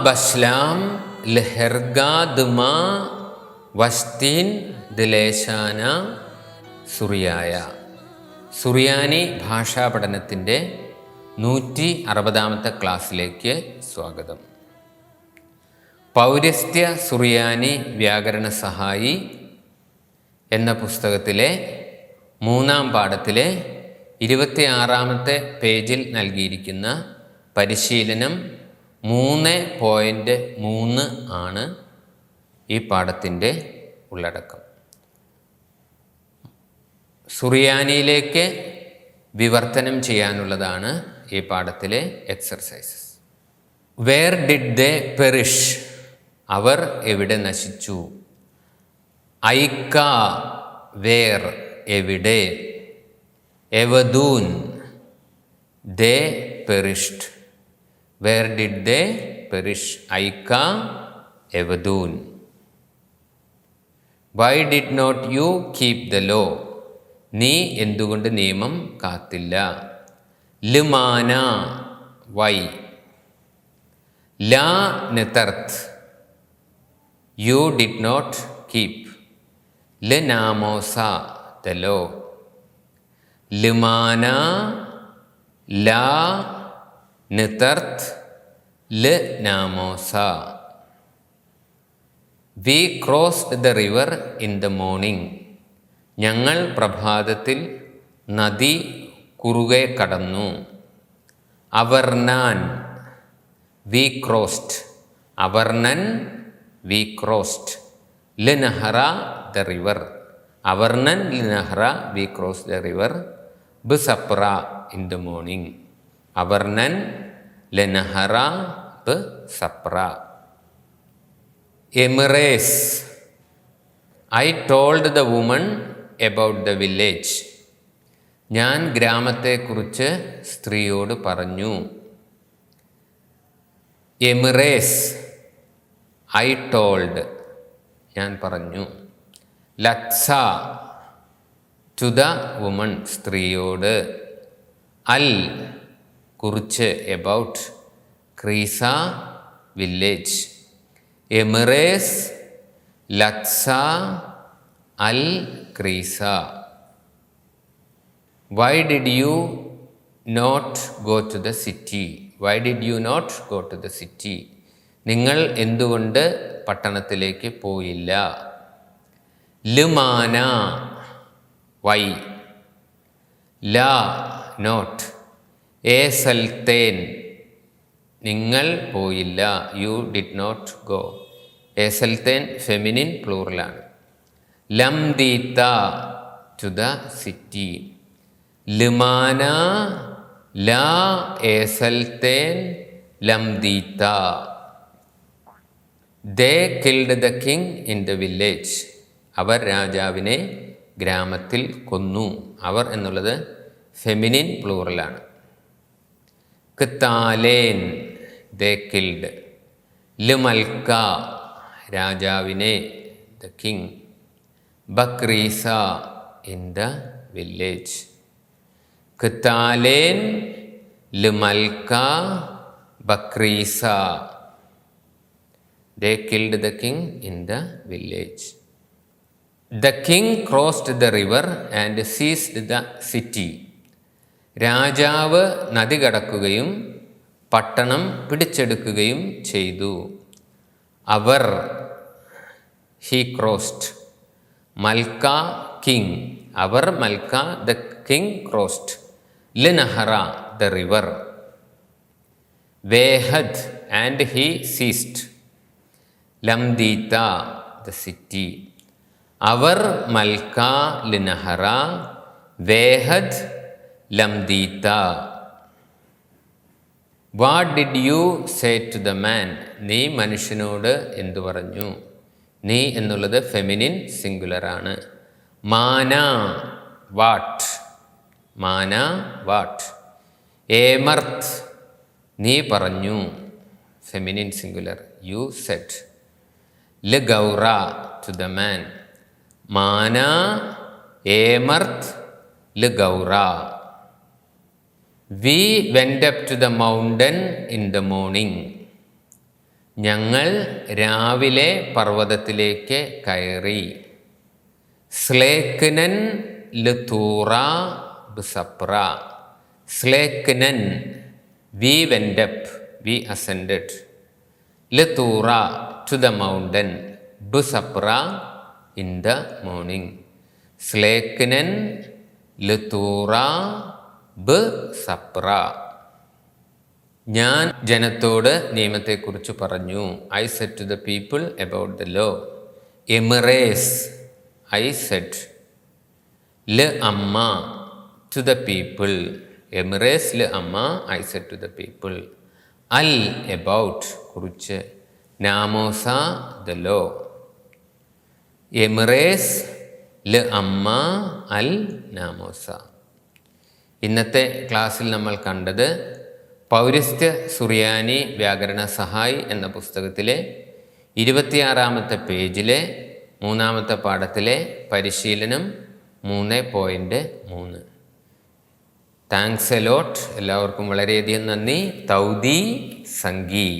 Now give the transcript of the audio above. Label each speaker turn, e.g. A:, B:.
A: ബസ്ലാം ലഹെർഗാദ്മ വസ്തീൻ ദിലേശാന സുറിയായ. സുറിയാനി ഭാഷാ പഠനത്തിൻ്റെ 160ാമത്തെ ക്ലാസ്സിലേക്ക് സ്വാഗതം. പൗരസ്ത്യ സുറിയാനി വ്യാകരണ സഹായി എന്ന പുസ്തകത്തിലെ 3-ാം പാഠത്തിലെ 26ാമത്തെ പേജിൽ നൽകിയിരിക്കുന്ന പരിശീലനം 3.3 ആണ് ഈ പാഠത്തിൻ്റെ ഉള്ളടക്കം. സുറിയാനിയിലേക്ക് വിവർത്തനം ചെയ്യാനുള്ളതാണ് ഈ പാഠത്തിലെ exercises. Where did they perish, അവർ എവിടെ നശിച്ചു. ഐക്ക, വേർ എവിടെ. എവദൂൻ, they perished. Where did they perish. ഐക്ക, എവദൂൻ. Why did not you keep the law, നീ എന്തുകൊണ്ട് നിയമം കാത്തില്ല. ലിമാന, വൈ. ലാ നെതർത്ത്, യു ഡിഡ് നോട്ട് കീപ്. ലിനാമോസ, ദ ലോ. ലിമാന, ലാ നെതർത്ത്, ലിനാമോസ. We crossed the river in the morning, ഞങ്ങൾ പ്രഭാതത്തിൽ നദി കുറുകെ കടന്നു. അവർനാൻ, വി ക്രോസ്ഡ്. അവർനൻ, വി ക്രോസ്ഡ്. ലിനഹറ, the river. അവർനൻ ലിനഹറ, വി ക്രോസ് ദ റിവർ. ബിസപ്ര, ഇൻ ദ മോർണിംഗ്. അവർനൻ ലിനഹറ ബിസപ്ര. എമിറേസ്, I told the woman about the village, ഞാൻ ഗ്രാമത്തെക്കുറിച്ച് സ്ത്രീയോട് പറഞ്ഞു. എമിറേസ്, ഐ ടോൾഡ്, ഞാൻ പറഞ്ഞു. ലത്സ, ടു ദ വുമൺ, സ്ത്രീയോട്. അൽ, കുറിച്ച്. എബൌട്ട്, ക്രീസ, വില്ലേജ്. എമിറേസ്, ലത്സ, അൽ ക്രീസ. Why did you not go to the city. Why did you not go to the city, നിങ്ങൾ എന്തുകൊണ്ട് പട്ടണത്തിലേക്ക് പോയില്ല. ലുമാന, വൈ. ലാ, നോട്ട്. എ സൽത്തേൻ, നിങ്ങൾ പോയില്ല. You did not go. എ സൽത്തേൻ ഫെമിനിൻ പ്ലൂറലാണ്. ലംദീത്ത, ടു ദ സിറ്റി. ലുമാന, ലാ എ സൽത്തേൻ ലംദീത്ത. They killed the king in the village, അവർ രാജാവിനെ ഗ്രാമത്തിൽ കൊന്നു. അവർ എന്നുള്ളത് ഫെമിനിൻ പ്ലൂറലാണ്. ക്താലേൻ, ദേ കിൽഡ്. ലുമൽക്ക, രാജാവിനെ, ദ കിങ്. ബക്രീസ, ഇൻ ദ വില്ലേജ്. ക്താലേൻ, ലുമൽക്ക, ബക്രീസ. They killed the king in the village. The king crossed the river and seized the city. രാജാവ് നദി കടക്കുകയും പട്ടണം പിടിച്ചെടുക്കുകയും ചെയ്തു. അവർ, he crossed. മൽക്ക, കിങ്. അവർ, മൽക്ക, the king crossed. ലിനഹറ, the river. വേഹദ്, and he seized. ലംദീത്ത, the city. അവർ, മൽക്ക, ലിനഹറ. വേഹദ്, ലംദീത്ത. What did you say to the man, നീ മനുഷ്യനോട് എന്തു പറഞ്ഞു. നീ എന്നുള്ളത് ഫെമിനിൻ സിംഗുലറാണ്. മാന, വാട്ട്. മാന, വാട്ട്. ഏമർത്ത്, നീ പറഞ്ഞു. Feminine singular, you said. ലഗൗറ, ടു ദ മാൻ. മാന, ഏമർത്ത്, ലഗൗറ. We went up to the mountain in the morning. ഞങ്ങൾ രാവിലെ പർവ്വതത്തിലേക്ക് കയറി. സ്ലേക്നൻ ലതൂറ ബസപ്ര. സ്ലേക്നൻ we went up, we ascended. ലതൂറ ടു ദ മൗണ്ടൻ. ബസപ്ര ഇൻ ദ മോർണിംഗ്. സ്ലേക്നൻ ലതൂറ ബസപ്ര. ഞാൻ ജനത്തോട് നിയമത്തെക്കുറിച്ച് പറഞ്ഞു. I said to the people about the law. എമിറേസ് ഐ സെഡ്. ല അമ്മ ടു ദ പീപ്പിൾ. എമിറേസ് ല അമ്മ I said to the people. അൽ എബൌട്ട് കുറിച്ച്. നാമോസ ദ ലോ. എമിറേസ് ല അമ്മ അൽ നാമോസ. ഇന്നത്തെ ക്ലാസ്സിൽ നമ്മൾ കണ്ടത് പൗരസ്ത്യ സുറിയാനി വ്യാകരണ സഹായി എന്ന പുസ്തകത്തിലെ 26-ാമത്തെ പേജിലെ 3-ാമത്തെ പാഠത്തിലെ പരിശീലനം 3.3. Thanks a lot. എല്ലാവർക്കും വളരെയധികം നന്ദി. തൗദി സംഗി.